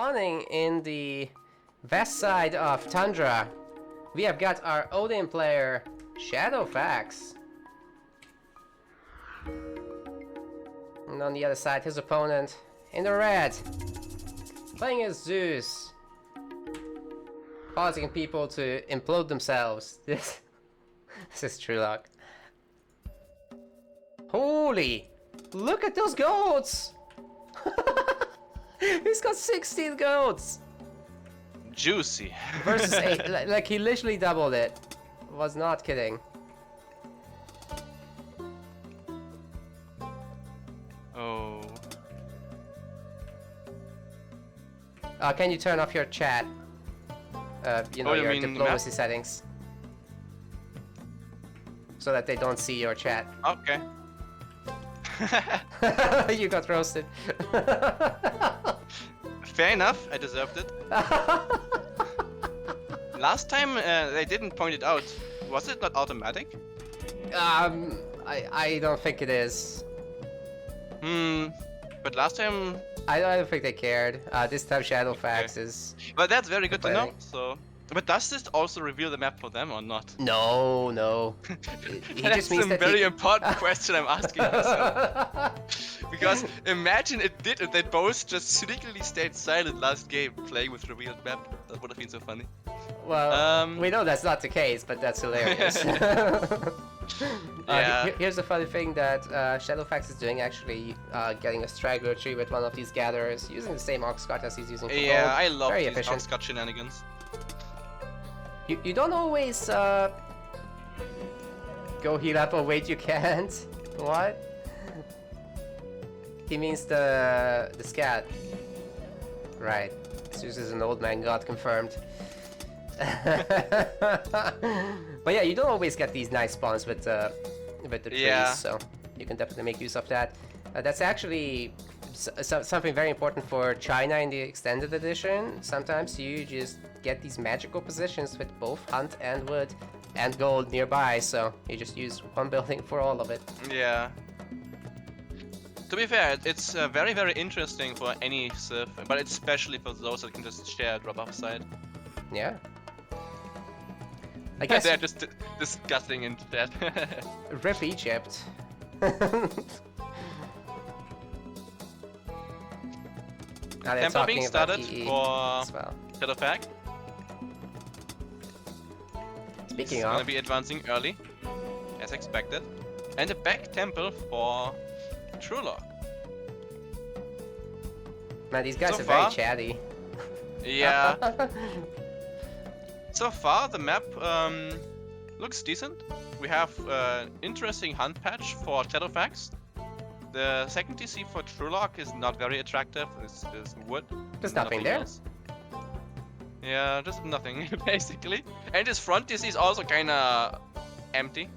Spawning in the west side of Tundra, we have got our Odin player, Shadowfax. And on the other side, his opponent, in the red, playing as Zeus. Causing people to implode themselves. This is Trueloque. Holy! Look at those goats! He's got 16 goats! Juicy. Versus 8. Like, he literally doubled it. Was not kidding. Oh. Can you turn off your chat? You know, you your mean diplomacy map? settings. So that they don't see your chat. Okay. You got roasted. Fair enough, I deserved it. Last time they didn't point it out. Was it not automatic? I don't think it is. But last time... I don't think they cared. This time Shadowfax is... But that's very good to know, complaining. so... But does this also reveal the map for them or not? No. He That's just means a that very he... important question I'm asking myself. Because imagine it did and they both just sneakily stayed silent last game playing with revealed map. That would have been so funny. Well, we know that's not the case, but that's hilarious. Yeah. Here's the funny thing that Shadowfax is doing, actually getting a straggler tree with one of these gatherers, using the same ox cart as he's using for Yeah, gold. I love Very these efficient. Oxcart shenanigans. You don't always go heal up. Oh wait, you can't. What? He means the scat. Right. Zeus is an old man god confirmed. But yeah, you don't always get these nice spawns with the trees, Yeah. so you can definitely make use of that. That's actually something very important for China in the extended edition. Sometimes you just get these magical positions with both hunt and wood and gold nearby, so you just use one building for all of it. Yeah. To be fair, it's very, very interesting for any Civ, but especially for those that can just share a drop-off side. Yeah. I guess They're just discussing in chat. rip Egypt. Now they're Temple being talking about started EE for as well. Shadowfax. Speaking It's of, gonna be advancing early, as expected. And a back temple for Trueloque. man, these guys So are very far- chatty. Yeah. So far, the map looks decent. We have interesting hunt patch for Shadowfax. The second TC for Trueloque is not very attractive. It's wood. There's nothing there. else. Yeah, just nothing basically. And his front TC is also kinda empty.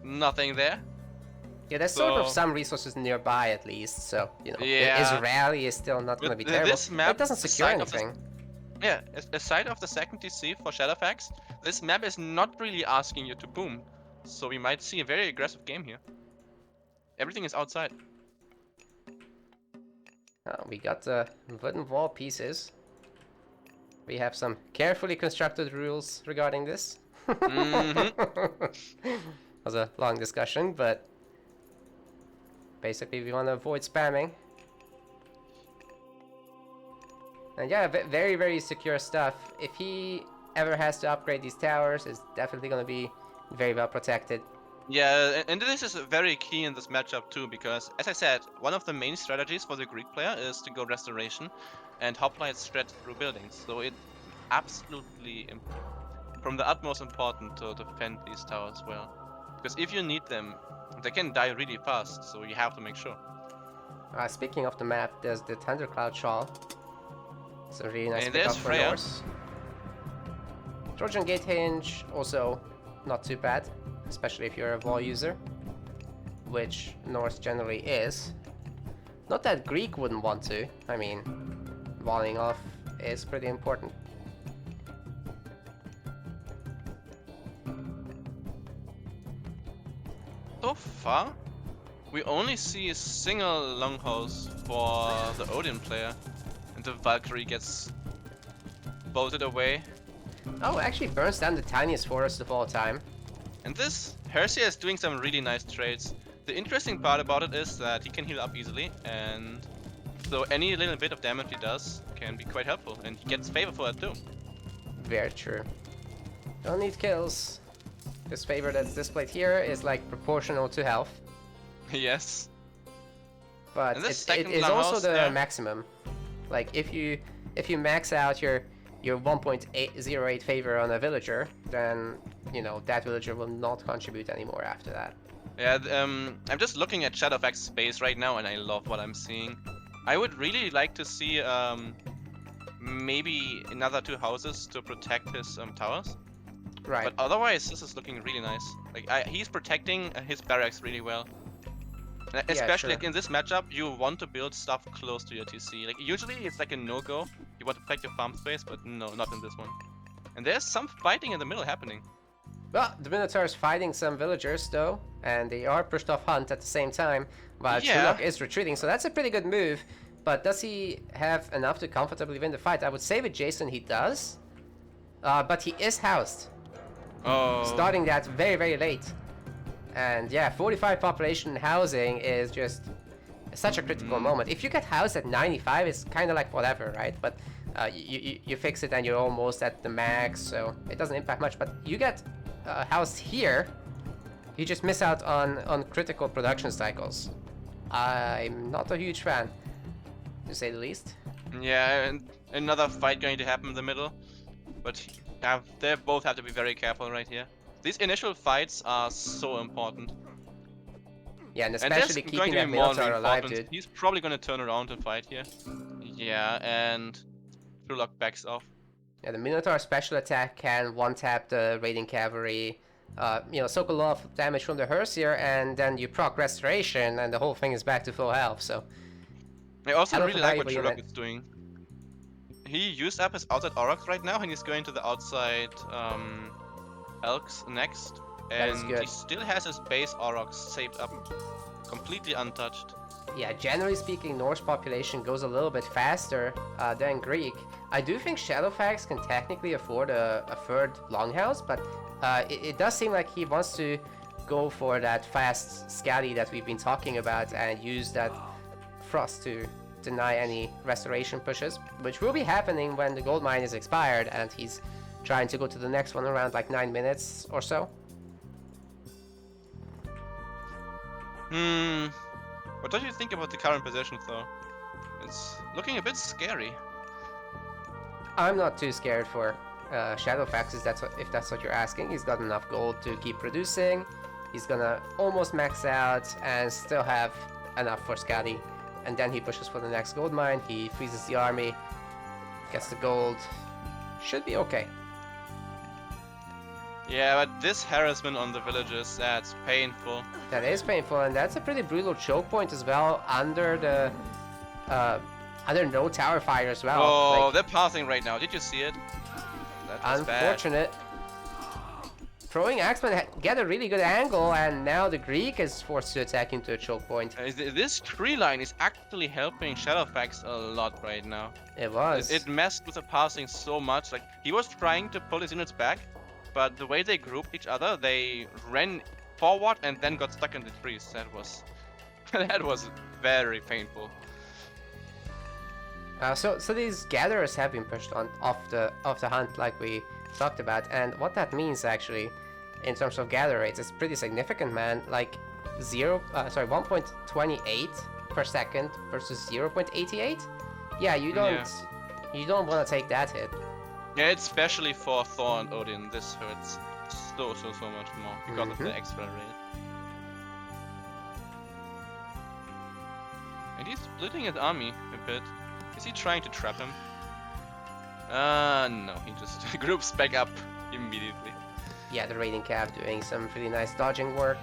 Nothing there. Yeah, there's sort of So- some resources nearby at least, so, you know, Yeah. his rally is still not going to be With terrible. this map, it doesn't secure side of the- anything. Yeah, aside of the second TC for Shadowfax, this map is not really asking you to boom. So we might see a very aggressive game here. Everything is outside. We got the wooden wall pieces. We have some carefully constructed rules regarding this. Was a long discussion, but basically we want to avoid spamming. And yeah, very, very secure stuff. If he ever has to upgrade these towers, it's definitely going to be very well protected. Yeah, and this is very key in this matchup too, because as I said, one of the main strategies for the Greek player is to go restoration and hoplite stretch through buildings. So it absolutely from the utmost important to defend these towers well. Because if you need them, they can die really fast, so you have to make sure. Speaking of the map, there's the Thundercloud Shawl. It's a really nice And pickup there's for Freya. Norse. Trojan Gate Hinge, also not too bad, especially if you're a wall user, which Norse generally is. Not that Greek wouldn't want to. I mean, walling off is pretty important. So far, we only see a single longhouse for the Odin player. And the Valkyrie gets bolted away. Oh, actually burns down the tiniest forest of all time. And this Hersia is doing some really nice trades. The interesting part about it is that he can heal up easily, and so any little bit of damage he does can be quite helpful, and he gets favor for it too. Very true. Don't need kills. This favor that's displayed here is like proportional to health, Yes. but And this it second is also Longhouse the there- maximum. Like if you max out your 1.808 favor on a villager, then you know that villager will not contribute anymore after that. Yeah, I'm just looking at Shadowfax space right now, and I love what I'm seeing. I would really like to see maybe another 2 houses to protect his towers. Right. But otherwise, this is looking really nice. Like he's protecting his barracks really well. Especially sure. like, in this matchup, you want to build stuff close to your TC. Like usually it's like a no-go. You want to protect your farm space, but no, not in this one. And there's some fighting in the middle happening. Well, the Minotaur is fighting some villagers though, and they are pushed off hunt at the same time, while Yeah. Trueloque is retreating, so that's a pretty good move. But does he have enough to comfortably win the fight? I would say with Jason he does, but he is housed, Oh. starting that very, very late. And yeah, 45 population housing is just such a critical moment. If you get housed at 95, it's kind of like whatever, right? But you fix it and you're almost at the max, so it doesn't impact much. But you get housed here, you just miss out on critical production cycles. I'm not a huge fan, to say the least. Yeah, and another fight going to happen in the middle. But they both have to be very careful right here. These initial fights are so important. Yeah, and And there's especially going keeping to that be more Minotaur alive, reinforcements. dude. He's probably going to turn around and fight here. Yeah, and Trueloque backs off. Yeah, the Minotaur special attack can one-tap the raiding cavalry, soak a lot of damage from the Hersier, and then you proc Restoration, and the whole thing is back to full health, so... I also Hell of really a like what valuable Trueloque is doing. He used up his outside Aurochs right now, and he's going to the outside Elks next. That is And good. he still has his base Aurochs saved up, completely untouched. Yeah, generally speaking, Norse population goes a little bit faster than Greek. I do think Shadowfax can technically afford a third longhouse, but it does seem like he wants to go for that fast scally that we've been talking about and use that frost to deny any restoration pushes, which will be happening when the gold mine is expired and he's trying to go to the next one around like 9 minutes or so. What do you think about the current position, though? It's looking a bit scary. I'm not too scared for Shadowfax, if that's what you're asking. He's got enough gold to keep producing. He's gonna almost max out and still have enough for Scotty. And then he pushes for the next gold mine. He freezes the army, gets the gold. Should be okay. Yeah, but this harassment on the villagers, that's painful. That is painful, and that's a pretty brutal choke point as well under the under no tower fire as well. Oh, Like, they're passing right now. Did you see it? That was bad. unfortunate. Throwing Axeman get a really good angle, and now the Greek is forced to attack into a choke point. This tree line is actually helping Shadowfax a lot right now. It was. It messed with the passing so much. Like he was trying to pull his units back, but the way they grouped each other, they ran forward and then got stuck in the trees. That was that was very painful. So these gatherers have been pushed off the hunt like we talked about, and what that means actually, in terms of gather rates, is pretty significant, man. Like 1.28 per second versus 0.88. Yeah, you don't want to take that hit. Yeah, it's especially for Thor and Odin. This hurts so much more because of the extra rate. And he's splitting his army a bit. Is he trying to trap him? No, he just groups back up immediately. Yeah, the raiding cav doing some pretty nice dodging work.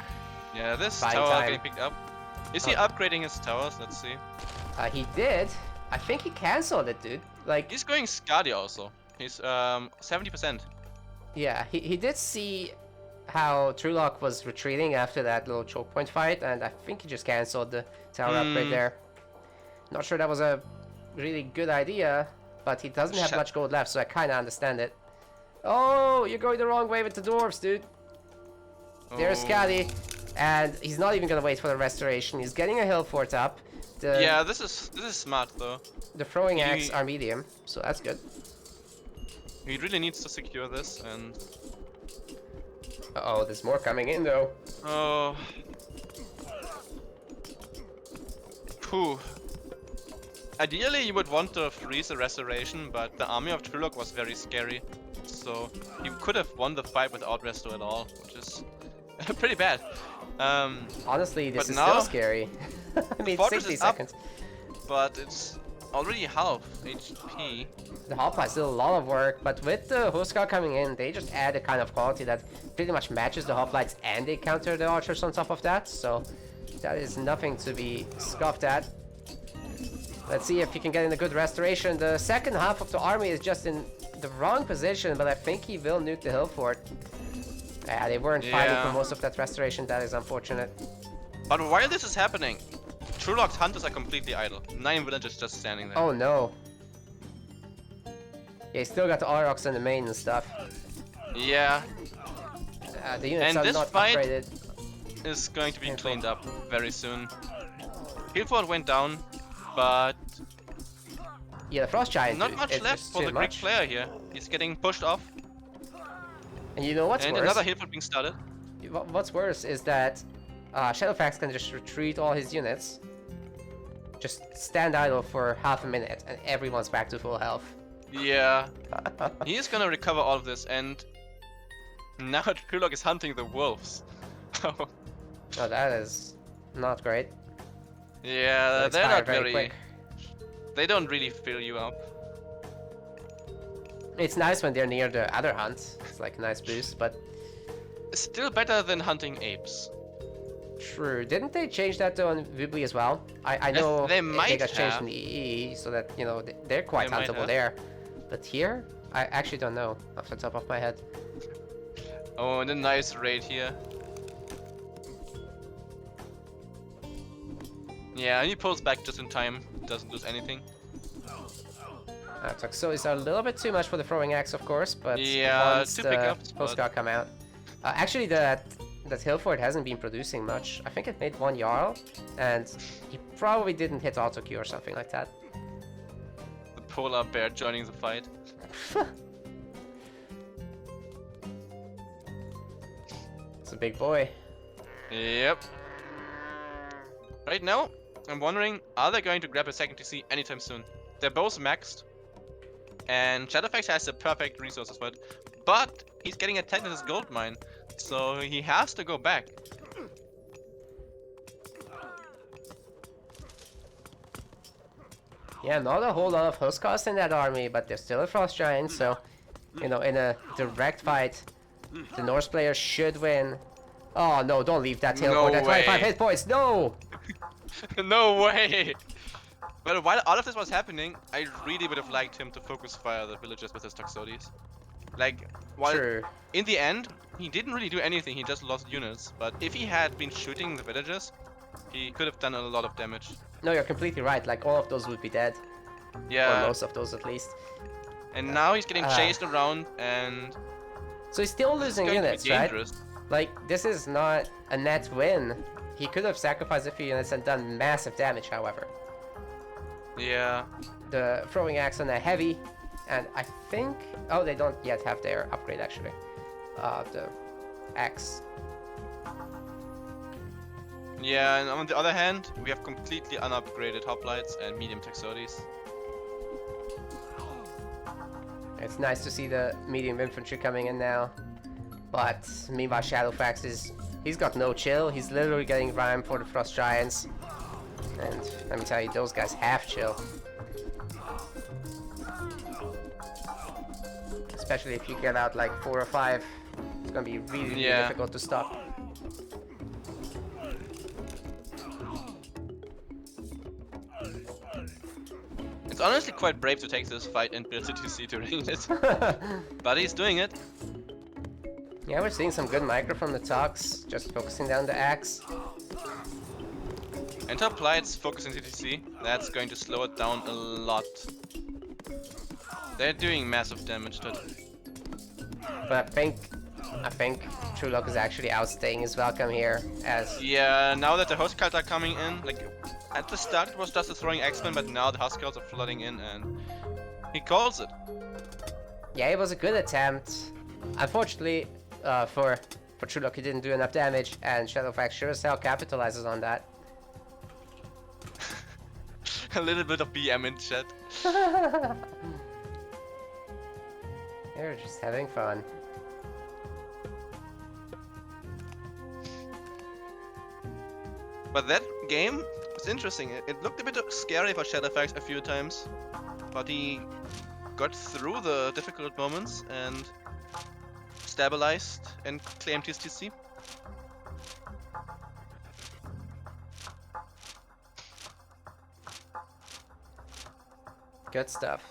Yeah, this Buying tower time. getting picked up. Is he upgrading his towers? Let's see. He did. I think he cancelled it, dude. Like, He's going Skadi also. He's 70%. yeah, he did see how Trueloque was retreating after that little choke point fight, and I think he just cancelled the tower upgrade there. Not sure that was a really good idea, but he doesn't have Shut- much gold left, so I kind of understand it. Oh, you're going the wrong way with the dwarves, dude. There's Oh. Caddy, and he's not even gonna wait for the restoration. He's getting a hill fort up. Yeah, this is smart though. The throwing He- axe are medium, so that's good. He really needs to secure this, and Uh-oh, there's more coming in though. oh, phew. Ideally, you would want to freeze the restoration, but the army of Trueloque was very scary, so you could have won the fight without resto at all, which is pretty bad. Honestly, this But is now, still scary. I mean, fortress 60 is up. seconds. But it's already half HP. The hoplite is still a lot of work, but with the Huskar coming in, they just add a kind of quality that pretty much matches the hoplites, and they counter the archers on top of that, so that is nothing to be scoffed at. Let's see if he can get in a good restoration. The second half of the army is just in the wrong position, but I think he will nuke the hill fort. Yeah, they weren't fighting for Yeah. most of that restoration. That is unfortunate. But while this is happening, Trueloque's hunters are completely idle. 9 villagers just standing there. Oh no. Yeah, he still got the Aurochs and the main and stuff. Yeah, The units And are this not fight- upgraded. is going to be Careful. cleaned up very soon. Hillfort went down, but Yeah, the Frost Giant. not much it's left just for too the Greek much. player here. He's getting pushed off, And you know what's and worse? another Hillfort being started. What's worse is that Shadowfax can just retreat all his units, just stand idle for half a minute, and everyone's back to full health. Yeah, he's gonna recover all of this, and now Trueloque is hunting the wolves. Oh, that is not great. Yeah, It's they're fired not very. quick. They don't really fill you up. It's nice when they're near the other hunt. It's like a nice boost, but Still better than hunting apes. true. Didn't they change that though on Vibli as well? I Yes, know they they might got changed have. in the EE, so that, you know, they're quite They might huntable have. there. But here, I actually don't know off the top of my head. Oh, and a nice raid here. Yeah, and he pulls back just in time. Doesn't lose anything. So is a little bit too much for the throwing axe, of course, but Yeah, once 2 the pickups, but- postcard come out. Actually, that hill fort hasn't been producing much. I think it made 1 Jarl, and he probably didn't hit auto Q or something like that. The polar bear joining the fight. It's a big boy. Yep. Right now, I'm wondering, are they going to grab a second TC anytime soon? They're both maxed, and Shadowfax has the perfect resources for it, but he's getting attacked at his gold mine, so he has to go back. Yeah, not a whole lot of Huskars in that army, but there's still a Frost Giant, so, you know, in a direct fight, the Norse player should win. Oh no, don't leave that hill No fort at 25 way. hit points, no! No way! But while all of this was happening, I really would have liked him to focus fire the villagers with his Toxotes. Like, while True. in the end, he didn't really do anything, he just lost units. But if he had been shooting the villagers, he could have done a lot of damage. No, you're completely right, like all of those would be dead. Or Yeah, most of those at least. and now he's getting chased around, and So he's still it's losing going units, to be right? dangerous. Like, this is not a net win. He could have sacrificed a few units and done massive damage, however. Yeah, The throwing axe on a heavy, and I think... Oh, they don't yet have their upgrade, actually. The axe. yeah, and on the other hand, we have completely unupgraded hoplites and medium Toxotes. It's nice to see the medium infantry coming in now. But meanwhile, Shadowfax is... He's got no chill. He's literally getting rhyme for the Frost Giants. And let me tell you, those guys have chill. Especially if you get out like 4 or 5. It's gonna be really, really Yeah. difficult to stop. It's honestly quite brave to take this fight and build a TC during it. But he's doing it. Yeah, we're seeing some good micro from the Tox, just focusing down the axe. And top light's focusing CTC. That's going to slow it down a lot. They're doing massive damage to it. But I think Trueloque is actually outstaying his welcome here, as Yeah, now that the host cards are coming in, like at the start it was just a throwing X-Men, but now the host cards are flooding in and he calls it. yeah, it was a good attempt. Unfortunately, for Trueloque, he didn't do enough damage, and Shadowfax sure as hell capitalizes on that. A little bit of BM in chat. They're just having fun. But that game was interesting. It looked a bit scary for Shadowfax a few times, but he got through the difficult moments and stabilized and claimed his TC. Good stuff.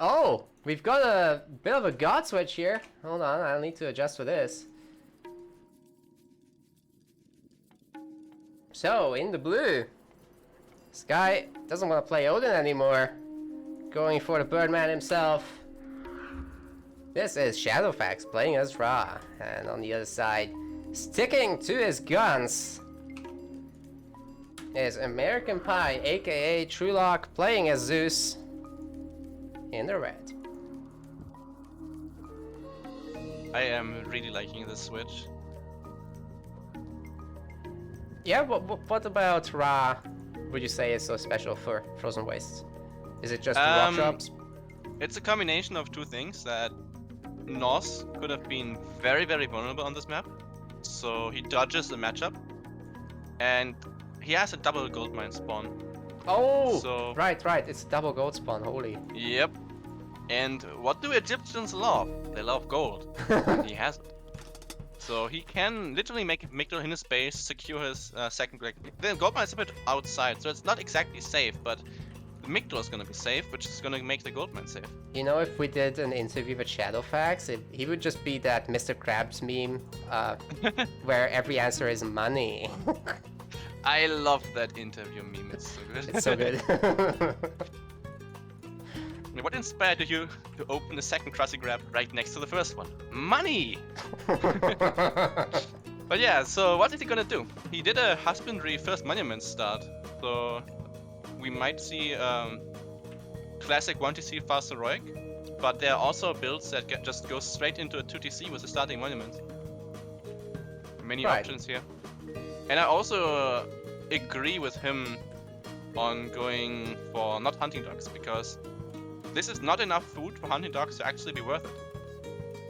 Oh, we've got a bit of a god switch here. Hold on, I'll need to adjust for this. So, in the blue, this guy doesn't want to play Odin anymore. Going for the Birdman himself. This is Shadowfax playing as Ra. And on the other side, sticking to his guns, is American Pie, aka Trueloque, playing as Zeus. In the red. I am really liking this switch. Yeah, what about Ra would you say is so special for Frozen Wastes? Is it just the rock drops? It's a combination of two things. That Norse could have been very, very vulnerable on this map, so he dodges the matchup, and he has a double goldmine spawn. Oh, So- right, it's a double gold spawn, holy. Yep. And what do Egyptians love? They love gold. He has it. So he can literally make Migdal in his base, secure his second grade. The goldmine is a bit outside, so it's not exactly safe, but Migdal is gonna be safe, which is gonna make the goldmine safe. You know, if we did an interview with Shadowfax, he would just be that Mr. Krabs meme, where every answer is money. I love that interview meme, it's so good. It's so good. What inspired you to open the second Krusty Grab right next to the first one? Money! But yeah, so what is he gonna do? He did a husbandry first monument start, so we might see classic 1TC fast heroic, but there are also builds that just go straight into a 2TC with a starting monument. Many Right. options here. And I also agree with him on going for not hunting dogs, because this is not enough food for hunting dogs to actually be worth it.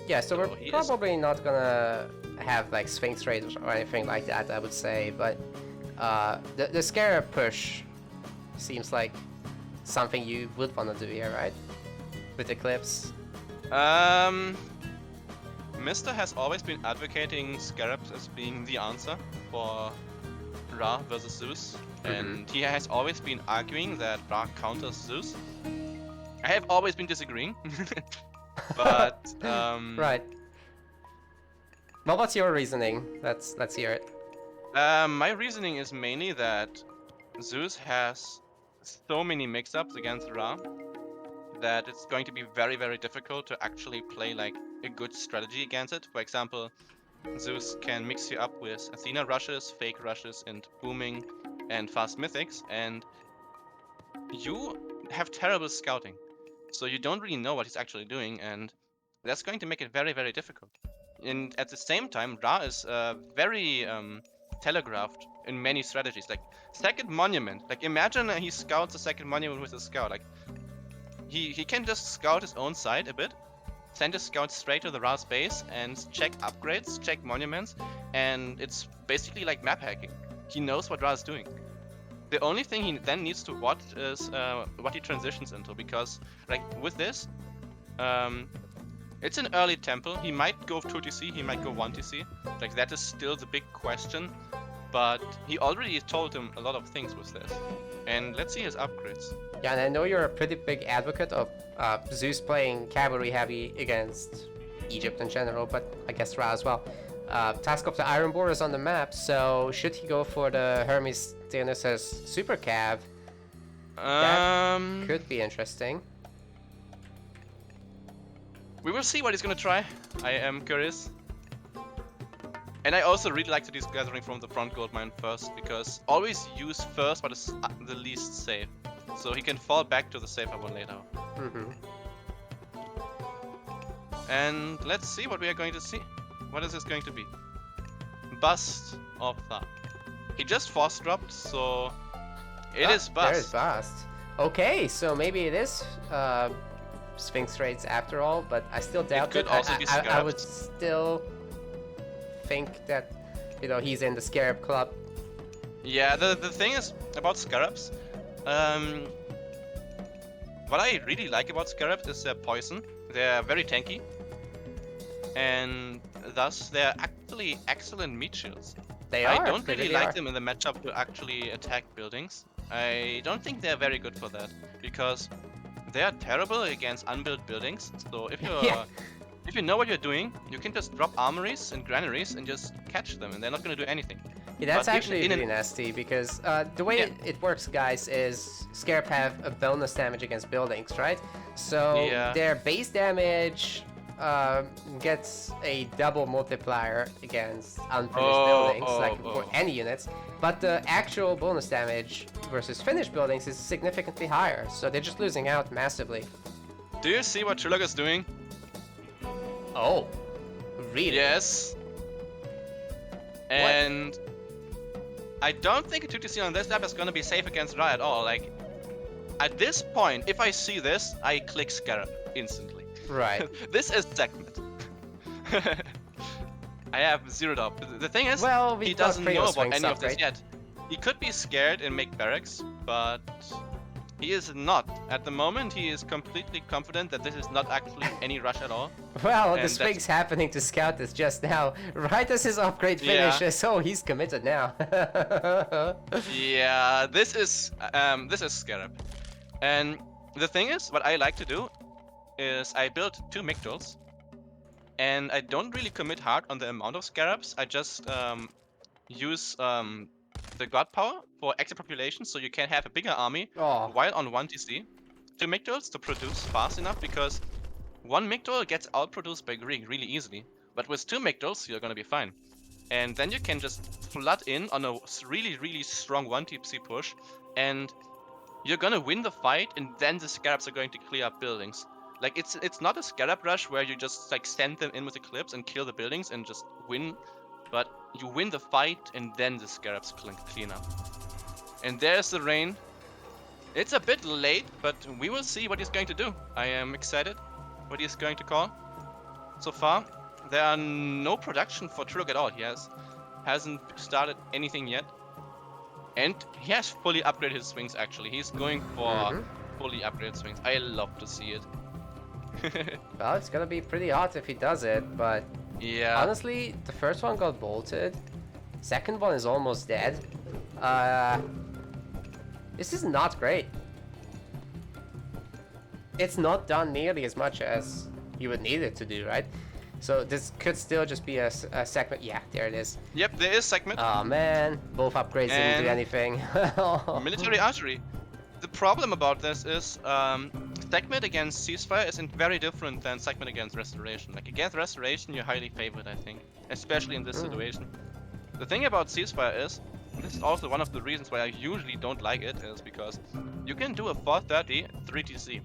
Yeah, so So we're he is- probably not gonna have like Sphinx raids or anything like that, I would say, but the Scarab push seems like something you would want to do here, right? With Eclipse. Mister has always been advocating Scarabs as being the answer for Ra versus Zeus, and he has always been arguing that Ra counters Zeus. I have always been disagreeing, but Right. Well, what's your reasoning? Let's hear it. My reasoning is mainly that Zeus has so many mix-ups against Ra that it's going to be very, very difficult to actually play like a good strategy against it. For example, Zeus can mix you up with Athena rushes, fake rushes, and booming and fast mythics, and you have terrible scouting. So you don't really know what he's actually doing, and that's going to make it very, very difficult. And at the same time, Ra is very telegraphed in many strategies. Like second monument. Like imagine he scouts a second monument with a scout. Like he can just scout his own side a bit, send his scouts straight to the Ra's base and check upgrades, check monuments, and it's basically like map hacking. He knows what Ra is doing. The only thing he then needs to watch is what he transitions into, because like with this, it's an early temple. He might go 2TC, he might go 1TC. Like that is still the big question, but he already told him a lot of things with this. And let's see his upgrades. Yeah, and I know you're a pretty big advocate of Zeus playing cavalry heavy against Egypt in general, but I guess Ra as well. Task of the Iron Boar is on the map, so should he go for the Hermes Dionysus Super Cav? That could be interesting. We will see what he's gonna try. I am curious. And I also really like to do gathering from the front gold mine first, because always use first what is the least safe. So he can fall back to the safer one later. And let's see what we are going to see. What is this going to be? Bust of Tha. He just force dropped, so it is bust. There is bust. Okay, so maybe it is Sphinx raids after all, but I still doubt it. Could also be I would still think that, you know, he's in the Scarab Club. Yeah, the thing is about Scarabs, what I really like about Scarabs is their poison. They're very tanky, and thus they're actually excellent meat shields. They are. I don't really like them in the matchup to actually attack buildings. I don't think they're very good for that, because they are terrible against unbuilt buildings. So if you're if you know what you're doing, you can just drop armories and granaries and just catch them, and they're not going to do anything. Yeah, that's actually really nasty, because the way it works, guys, is Scarab have a bonus damage against buildings, right? So their base damage gets a double multiplier against unfinished buildings, for any units. But the actual bonus damage versus finished buildings is significantly higher, so they're just losing out massively. Do you see what Trueloque is doing? Oh, really? Yes. And I don't think a 2TC on this map is gonna be safe against Ra at all. Like, at this point, if I see this, I click Scarab instantly. Right. This is segment. I have zero doubt. The thing is, he doesn't know about any of this yet. He could be scared and make barracks, but he is not. At the moment, he is completely confident that this is not actually any rush at all. Well, the Sphinx happening to scout this just now, right as his upgrade finishes, so he's committed now. Yeah, this is Scarab. And the thing is, what I like to do is I build 2 Migdals, and I don't really commit hard on the amount of Scarabs. I just use the god power for extra population, so you can have a bigger army while on 1TC. 2 Migdals to produce fast enough, because 1 Migdal gets outproduced by Greek really easily. But with 2 Migdals, you're gonna be fine. And then you can just flood in on a really, really strong 1TC push, and you're gonna win the fight, and then the Scarabs are going to clear up buildings. Like, it's not a Scarab rush where you just like send them in with Eclipse and kill the buildings and just win, but you win the fight and then the Scarabs clean up. And there's the rain. It's a bit late, but we will see what he's going to do. I am excited what he's going to call. So far, there are no production for Trueloque at all. He hasn't started anything yet. And he has fully upgraded his swings, actually. He's going for fully upgraded swings. I love to see it. Well, it's gonna be pretty hot if he does it, but honestly, the first one got bolted. Second one is almost dead. This is not great. It's not done nearly as much as you would need it to do, right? So this could still just be a segment. Yeah, there it is. Yep, there is segment. Oh man, both upgrades didn't do anything. Military archery. The problem about this is segment against ceasefire isn't very different than segment against restoration. Like, against restoration, you're highly favored, I think, especially in this situation. The thing about ceasefire is, this is also one of the reasons why I usually don't like it, is because you can do a 430 3TC,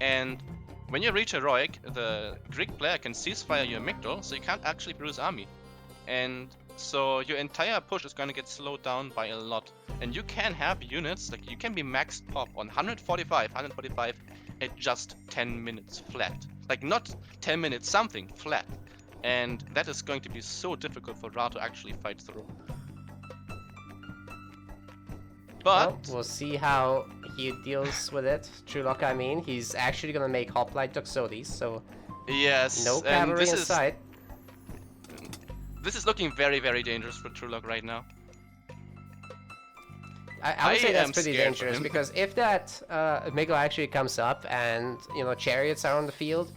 and when you reach heroic, the Greek player can ceasefire your Migdal, so you can't actually produce army, and so your entire push is going to get slowed down by a lot. And you can have units, like you can be maxed pop on 145 at just 10 minutes flat. Like not 10 minutes something, flat. And that is going to be so difficult for Ra to actually fight through. But Well, we'll see how he deals with it. Trueloque, I mean, he's actually gonna make Hoplite Toxotes, so yes, no and cavalry in sight. This is looking very, very dangerous for Trueloque right now. I would say that's am pretty scared for dangerous him. because if that Mego actually comes up and chariots are on the field,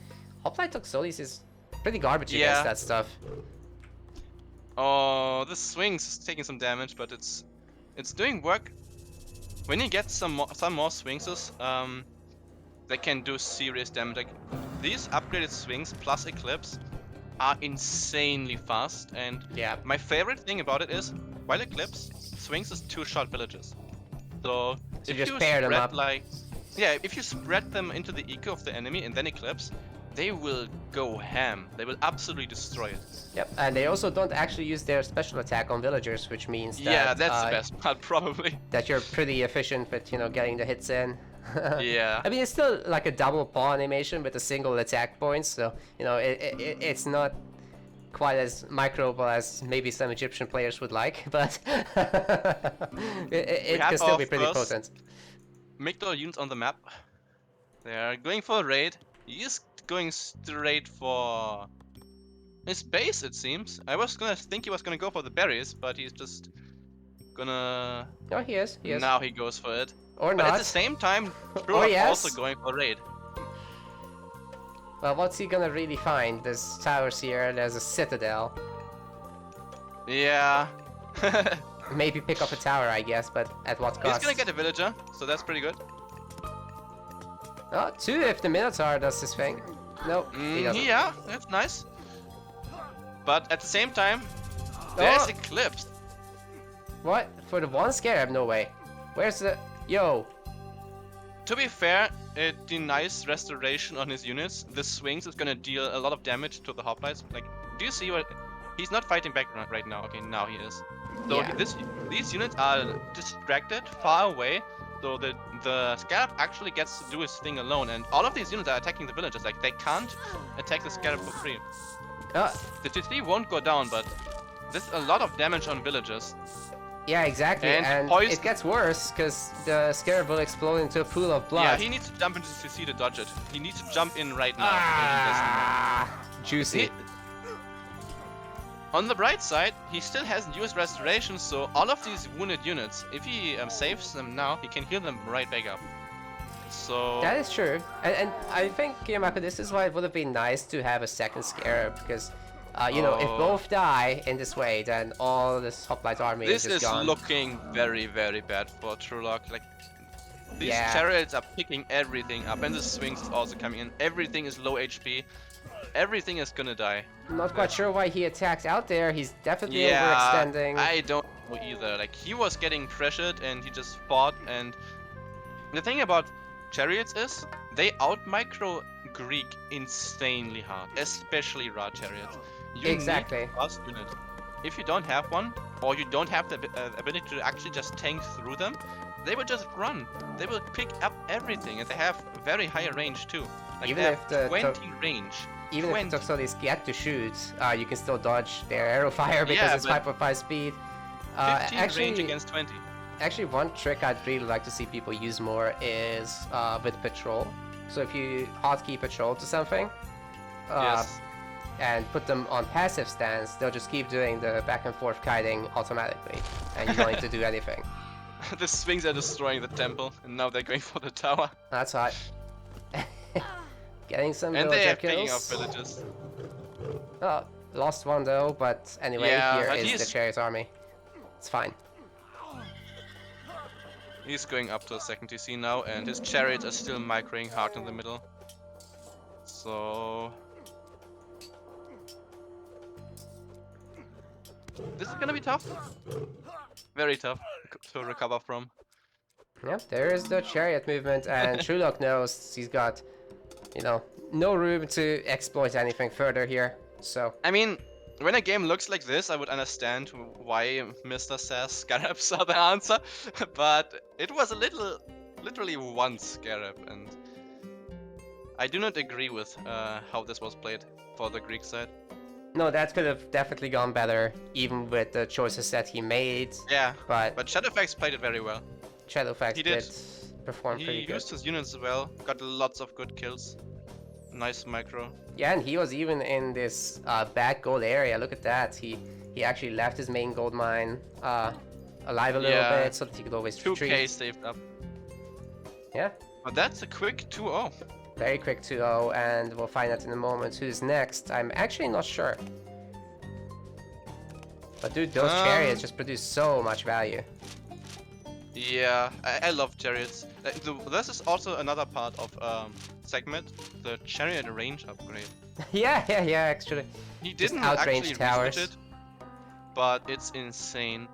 Hoplite Toxotes is pretty garbage against that stuff. Oh, this swings is taking some damage, but it's doing work. When you get some more swings, they can do serious damage. Like these upgraded swings plus Eclipse are insanely fast, and Yeah. my favorite thing about it is while Eclipse swings is 2-shot villages. So So if just you pair them spread up. if you spread them into the eco of the enemy and then Eclipse, they will go ham. They will absolutely destroy it. Yep, and they also don't actually use their special attack on villagers, which means that Yeah, that's the best part probably. that you're pretty efficient with getting the hits in. Yeah. I mean, it's still like a double paw animation with a single attack point, so it's not quite as microable as maybe some Egyptian players would like, but it can still be pretty potent. Migdol units on the map. They are going for a raid. He is going straight for his base, it seems. I was gonna think he was gonna go for the berries, but he's just gonna... Oh, he is. Now he goes for it. Or But not. at the same time, Oh, Trueloque yes. also going for raid. Well, what's he gonna really find? There's towers here, there's a citadel. Yeah. Maybe pick up a tower, I guess, but at what He's cost? gonna get a villager, so that's pretty good. Oh, 2 if the Minotaur does his thing. Nope, he doesn't. Yeah, that's nice. But at the same time, there's Oh. Eclipse. What? For the one scarab? No way. Where's the... Yo. To be fair, it denies restoration on his units. The swings is gonna deal a lot of damage to the hoplites. Like, do you see what... He's not fighting back right now. Okay, now he is. So Yeah. these units are distracted, far away. So the scarab actually gets to do his thing alone. And all of these units are attacking the villagers. Like, they can't attack the scarab for free. The TC won't go down, but there's a lot of damage on villagers. Yeah, exactly. And poison. it gets worse, because the scarab will explode into a pool of blood. Yeah, he needs to jump into the TC to dodge it. He needs to jump in right now. Juicy. On the bright side, he still hasn't used restoration, so all of these wounded units, if he saves them now, he can heal them right back up. So... That is true. And I think, Yamako, this is why it would have been nice to have a second scarab, because, if both die in this way, then all this hoplite army This is just gone. is looking very, very bad for Trueloque. Like, these Yeah. chariots are picking everything up, and the swings is also coming in. Everything is low HP. Everything is gonna die. I'm not quite sure why he attacked out there. He's definitely Yeah, overextending. I don't know either. Like, he was getting pressured and he just fought. And the thing about chariots is they out-micro Greek insanely hard, especially Ra chariots. You Exactly. need a fast unit. If you don't have one, or you don't have the ability to actually just tank through them, they will just run. They will pick up everything, and they have very high range too. Like, Even they if have the 20 range. Even 20. if the Toxotes get to shoot, you can still dodge their arrow fire because Yeah, it's but 5.5 speed. 15 range against 20. Actually, one trick I'd really like to see people use more is with patrol. So if you hotkey patrol to something, Yes. and put them on passive stance, they'll just keep doing the back and forth kiting automatically, and you don't need to do anything. The swings are destroying the temple, and now they're going for the tower. That's hot. Getting some And they villager are picking up kills. villages. Oh, lost one though, but anyway, Yeah, here but is the he's- chariot army. It's fine. He's going up to a second TC now, and his chariots are still microing hard in the middle. So... this is gonna be tough. Very tough to recover from. Yep, there is the chariot movement, and Trueloque knows he's got, no room to exploit anything further here. So I mean, when a game looks like this, I would understand why Mr. says scarabs are the answer, but it was literally one scarab, and I do not agree with how this was played for the Greek side. No, that could have definitely gone better, even with the choices that he made. Yeah, But but Shadowfax played it very well. Shadowfax he did did. perform He pretty good. used his units well, got lots of good kills. Nice micro. Yeah, and he was even in this back gold area. Look at that. He actually left his main gold mine alive a little Yeah, bit so that he could always 2k retreat. saved up. Yeah, But that's a quick 2-0. very quick 2-0, and we'll find out in a moment who's next. I'm actually not sure. But dude, those chariots just produce so much value. Yeah, I love chariots. This is also another part of segment, the chariot range upgrade. yeah, actually. He Just didn't outrange actually towers. research it, but it's insane.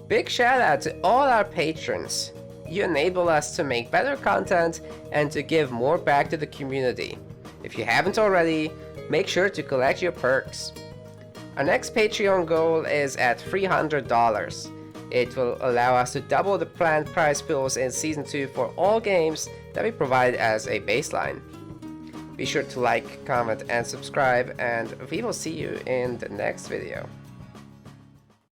Big shout out to all our patrons. You enable us to make better content and to give more back to the community. If you haven't already, make sure to collect your perks. Our next Patreon goal is at $300. It will allow us to double the planned prize pools in Season 2 for all games that we provide as a baseline. Be sure to like, comment, and subscribe, and we will see you in the next video.